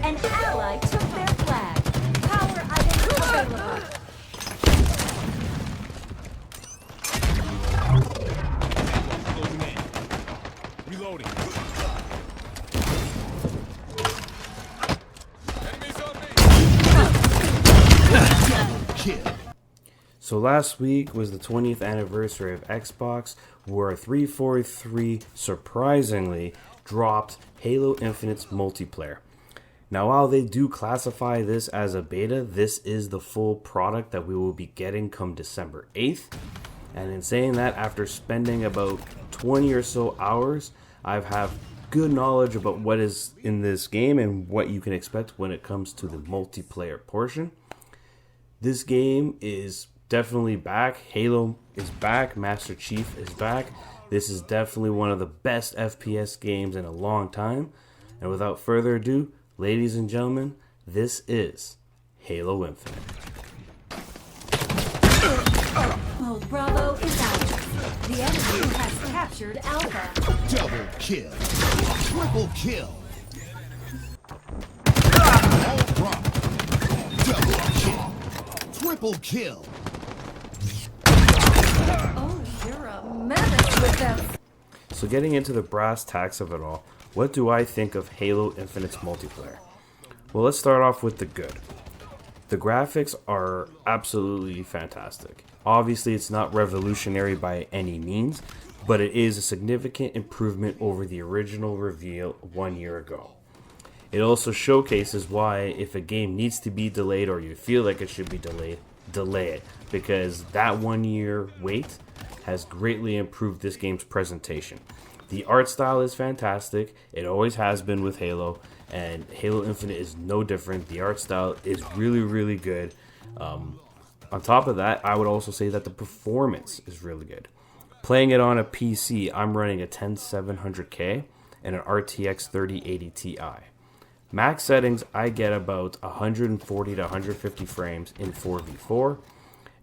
An ally took their flag. Power item available. Closing in. Reloading. Enemies on me. Kill. So last week was the 20th anniversary of Xbox, where 343 surprisingly dropped Halo Infinite's multiplayer. Now, while they do classify this as a beta, this is the full product that we will be getting come December 8th. And in saying that, after spending about 20 or so hours, I have good knowledge about what is in this game and what you can expect when it comes to the multiplayer portion. This game is definitely back. Halo is back. Master Chief is back. This is definitely one of the best FPS games in a long time. And without further ado, ladies and gentlemen, this is Halo Infinite. Mode Bravo is out. The enemy has captured Alpha. Double kill. Triple kill. All drop. Double kill. Triple kill. Oh, you're a menace with them. So getting into the brass tacks of it all, what do I think of Halo Infinite's multiplayer? Well, let's start off with the good. The graphics are absolutely fantastic. Obviously, it's not revolutionary by any means, but it is a significant improvement over the original reveal 1 year ago. It also showcases why, if a game needs to be delayed or you feel like it should be delayed, delay it, because that 1 year wait has greatly improved this game's presentation. The art style is fantastic. It always has been with Halo, and Halo Infinite is no different. The art style is really, really good. On top of that, I would also say that the performance is really good. Playing it on a PC, I'm running a 10700K and an RTX 3080 Ti. Max settings, I get about 140 to 150 frames in 4v4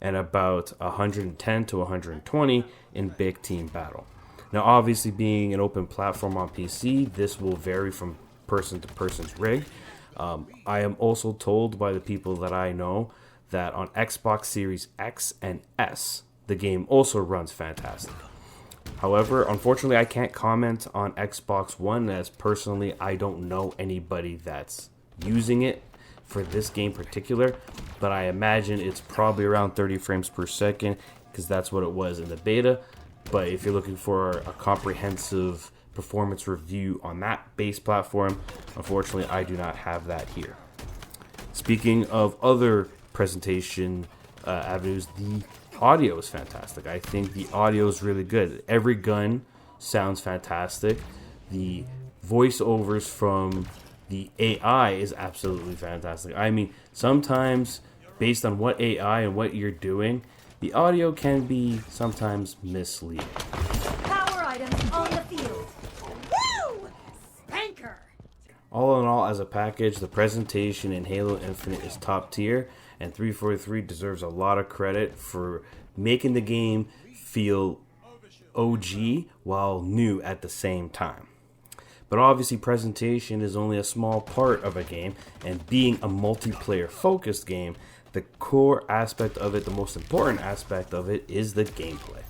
and about 110 to 120 in big team battle. Now, obviously, being an open platform on PC, this will vary from person to person's rig. I am also told by the people that I know that on Xbox Series X and S, the game also runs fantastic. However, unfortunately, I can't comment on Xbox One, as personally I don't know anybody that's using it for this game particular, but I imagine it's probably around 30 frames per second because that's what it was in the beta. But if you're looking for a comprehensive performance review on that base platform, unfortunately I do not have that here. Speaking of other presentation avenues, the audio is fantastic. I think the audio is really good. Every gun sounds fantastic. The voiceovers from the AI is absolutely fantastic. I mean, sometimes based on what AI and what you're doing, the audio can be sometimes misleading. Power items on the field. Woo! Spanker! All in all, as a package, the presentation in Halo Infinite is top tier, and 343 deserves a lot of credit for making the game feel OG while new at the same time. But obviously, presentation is only a small part of a game, and being a multiplayer focused game, the core aspect of it, the most important aspect of it, is the gameplay.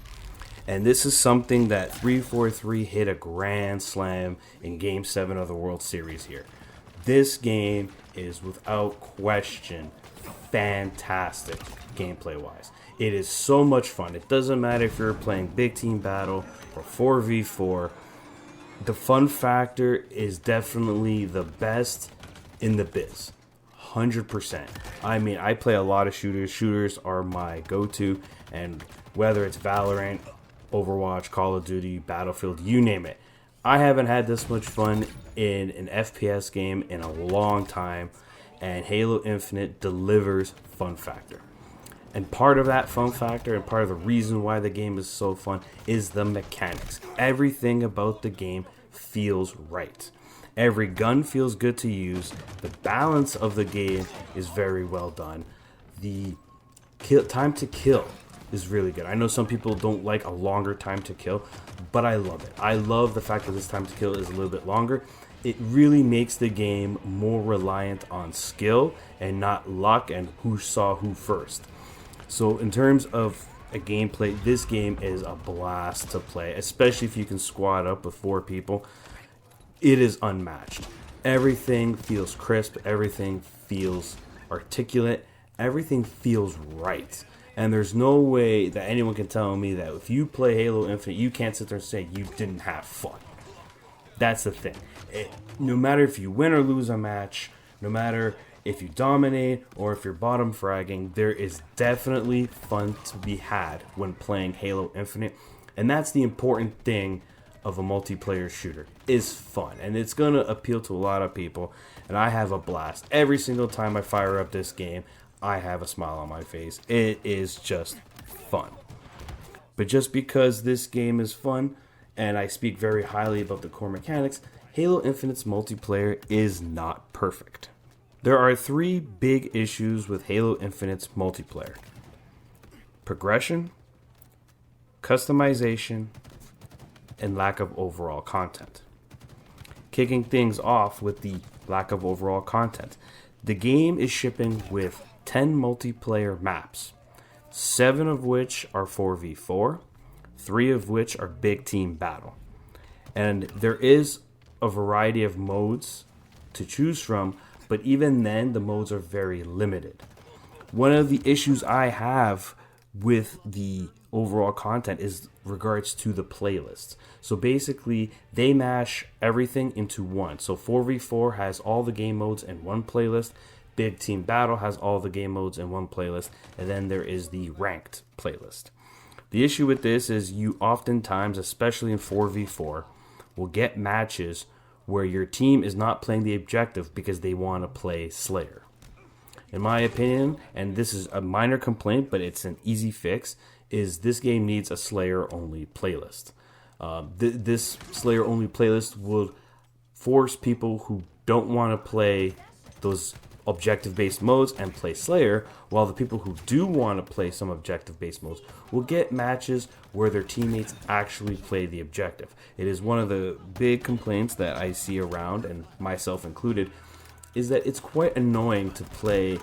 And this is something that 343 hit a grand slam in Game 7 of the World Series here. This game is without question fantastic gameplay wise. It is so much fun. It doesn't matter if you're playing big team battle or 4v4. The fun factor is definitely the best in the biz. 100%. I mean, I play a lot of shooters. Shooters are my go-to, and whether it's Valorant, Overwatch, Call of Duty, Battlefield, you name it. I haven't had this much fun in an FPS game in a long time, and Halo Infinite delivers fun factor. And part of that fun factor and part of the reason why the game is so fun is the mechanics. Everything about the game feels right. Every gun feels good to use. The balance of the game is very well done. The time to kill is really good. I know some people don't like a longer time to kill, but I love it. I love the fact that this time to kill is a little bit longer. it really makes the game more reliant on skill and not luck and who saw who first. So in terms of a gameplay, this game is a blast to play, especially if you can squad up with 4 people. It is unmatched. Everything feels crisp, everything feels articulate, everything feels right. And there's no way that anyone can tell me that if you play Halo Infinite, you can't sit there and say you didn't have fun. That's the thing. No matter if you win or lose a match, no matter if you dominate or if you're bottom fragging, there is definitely fun to be had when playing Halo Infinite. And that's the important thing of a multiplayer shooter, is fun. And it's going to appeal to a lot of people. And I have a blast. Every single time I fire up this game, I have a smile on my face. It is just fun. But just because this game is fun, and I speak very highly about the core mechanics, Halo Infinite's multiplayer is not perfect. There are 3 big issues with Halo Infinite's multiplayer: progression, customization, and lack of overall content. Kicking things off with the lack of overall content, the game is shipping with 10 multiplayer maps, 7 of which are 4v4, 3 of which are big team battle. And there is a variety of modes to choose from, but even then, the modes are very limited. One of the issues I have with the overall content is regards to the playlists. So basically, they mash everything into one. So 4v4 has all the game modes in one playlist. Big Team Battle has all the game modes in one playlist. And then there is the ranked playlist. The issue with this is you oftentimes, especially in 4v4, will get matches where your team is not playing the objective because they want to play Slayer. In my opinion, and this is a minor complaint, but it's an easy fix, is this game needs a Slayer-only playlist. This Slayer-only playlist would force people who don't want to play those objective-based modes and play Slayer, while the people who do want to play some objective-based modes will get matches where their teammates actually play the objective. It is one of the big complaints that I see around, and myself included, is that it's quite annoying to play,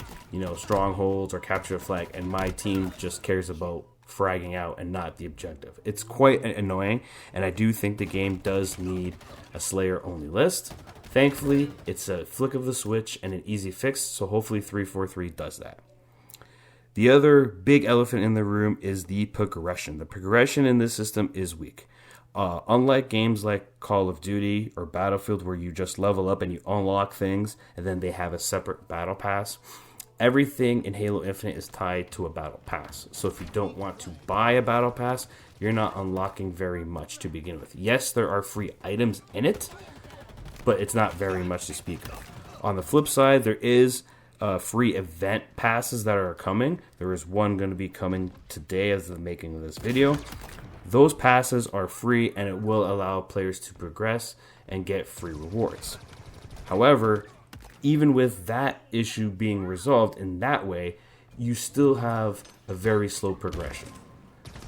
strongholds or capture a flag, and my team just cares about fragging out and not the objective. It's quite annoying, and I do think the game does need a Slayer-only list. Thankfully, it's a flick of the switch and an easy fix, so hopefully 343 does that. The other big elephant in the room is the progression. The progression in this system is weak. Unlike games like Call of Duty or Battlefield, where you just level up and you unlock things and then they have a separate battle pass, everything in Halo Infinite is tied to a battle pass. So if you don't want to buy a battle pass, you're not unlocking very much to begin with. Yes, there are free items in it, but it's not very much to speak of. On the flip side, there is free event passes that are coming. There is one going to be coming today as the making of this video. Those passes are free, and it will allow players to progress and get free rewards. However, even with that issue being resolved in that way, you still have a very slow progression.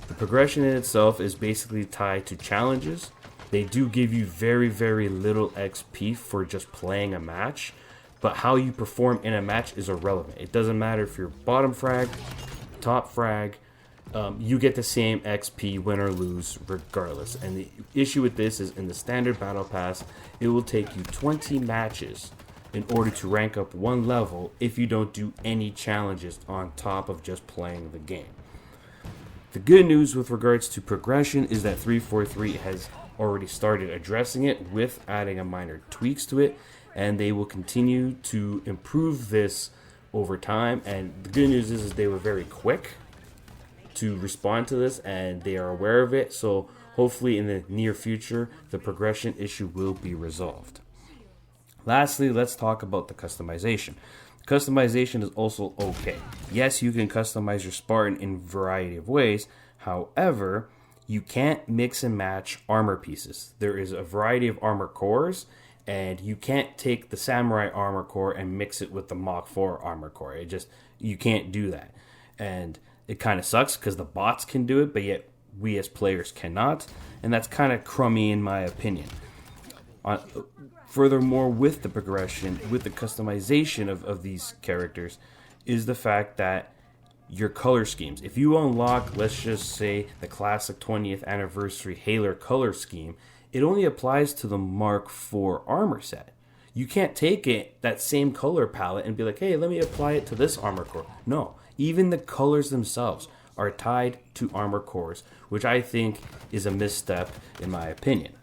The progression in itself is basically tied to challenges. They do give you very, very little XP for just playing a match, but how you perform in a match is irrelevant. It doesn't matter if you're bottom frag, top frag, you get the same XP win or lose regardless. And the issue with this is in the standard battle pass, it will take you 20 matches in order to rank up one level if you don't do any challenges on top of just playing the game. The good news with regards to progression is that 343 has already started addressing it with adding a minor tweaks to it, and they will continue to improve this over time. And the good news is they were very quick to respond to this, and they are aware of it, so hopefully in the near future the progression issue will be resolved. Lastly, let's talk about the customization. Customization is also okay. Yes, you can customize your Spartan in a variety of ways. However, you can't mix and match armor pieces. There is a variety of armor cores, and you can't take the Samurai armor core and mix it with the Mach 4 armor core. You can't do that. And it kind of sucks because the bots can do it, but yet we as players cannot. And that's kind of crummy in my opinion. Furthermore, with the progression, with the customization of these characters, is the fact that your color schemes. If you unlock, let's just say, the classic 20th anniversary Halo color scheme, it only applies to the Mark IV armor set. You can't take that same color palette and be like, hey, let me apply it to this armor core. No, even the colors themselves are tied to armor cores, which I think is a misstep in my opinion.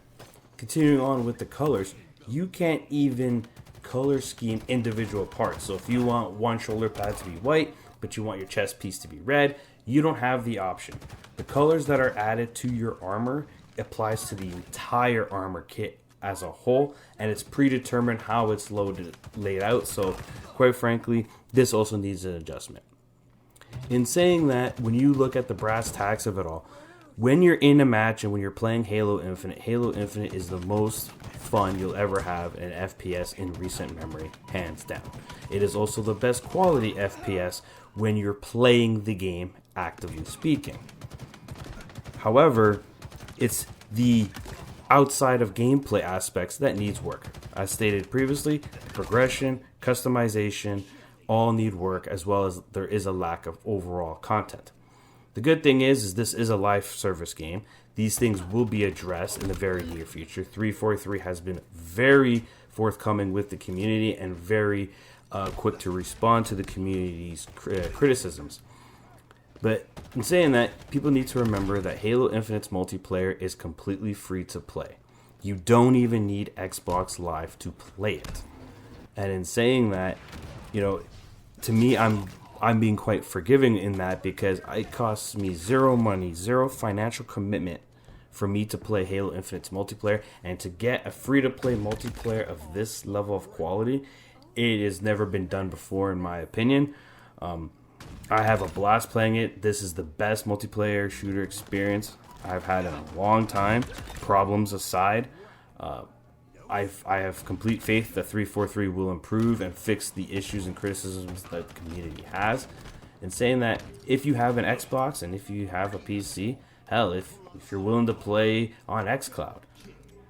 Continuing on with the colors, you can't even color scheme individual parts. So if you want one shoulder pad to be white, but you want your chest piece to be red, you don't have the option. The colors that are added to your armor applies to the entire armor kit as a whole, and it's predetermined how it's laid out. So quite frankly, this also needs an adjustment. In saying that, when you look at the brass tacks of it all, when you're in a match and when you're playing Halo Infinite is the most fun you'll ever have in FPS in recent memory, hands down. It is also the best quality FPS when you're playing the game, actively speaking. However, it's the outside of gameplay aspects that needs work. As stated previously, progression, customization, all need work, as well as there is a lack of overall content. The good thing is this is a live service game. These things will be addressed in the very near future. 343 has been very forthcoming with the community and very quick to respond to the community's criticisms. But in saying that, people need to remember that Halo Infinite's multiplayer is completely free to play. You don't even need Xbox Live to play it. And in saying that, to me, I'm being quite forgiving in that, because it costs me zero money, zero financial commitment for me to play Halo Infinite's multiplayer, and to get a free-to-play multiplayer of this level of quality, it has never been done before in my opinion. I have a blast playing it. This is the best multiplayer shooter experience I've had in a long time, problems aside. I have complete faith that 343 will improve and fix the issues and criticisms that the community has. In saying that, if you have an Xbox and if you have a PC, hell, if you're willing to play on xCloud,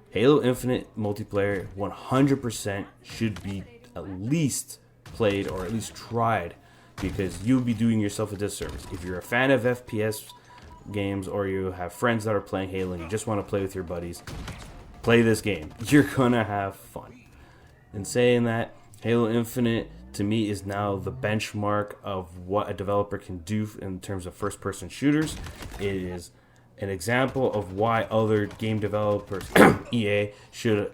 Halo Infinite multiplayer 100% should be at least played or at least tried, because you'll be doing yourself a disservice. If you're a fan of FPS games, or you have friends that are playing Halo and you just want to play with your buddies, play this game. You're gonna have fun. In saying that, Halo Infinite to me is now the benchmark of what a developer can do in terms of first-person shooters. It is an example of why other game developers, EA, should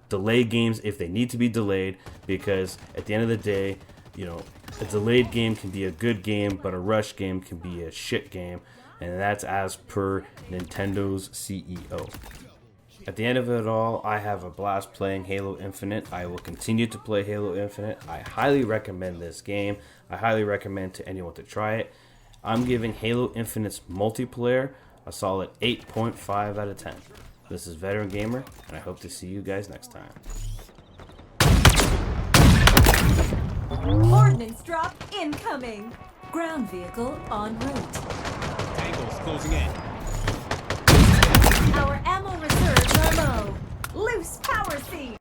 delay games if they need to be delayed, because at the end of the day, a delayed game can be a good game, but a rush game can be a shit game, and that's as per Nintendo's CEO. At the end of it all, I have a blast playing Halo Infinite. I will continue to play Halo Infinite. I highly recommend this game. I highly recommend to anyone to try it. I'm giving Halo Infinite's multiplayer a solid 8.5 out of 10. This is Veteran Gamer, and I hope to see you guys next time. Ordnance drop incoming. Ground vehicle en route. Tangos closing in. Our ammo reserves are low. Loose power seed.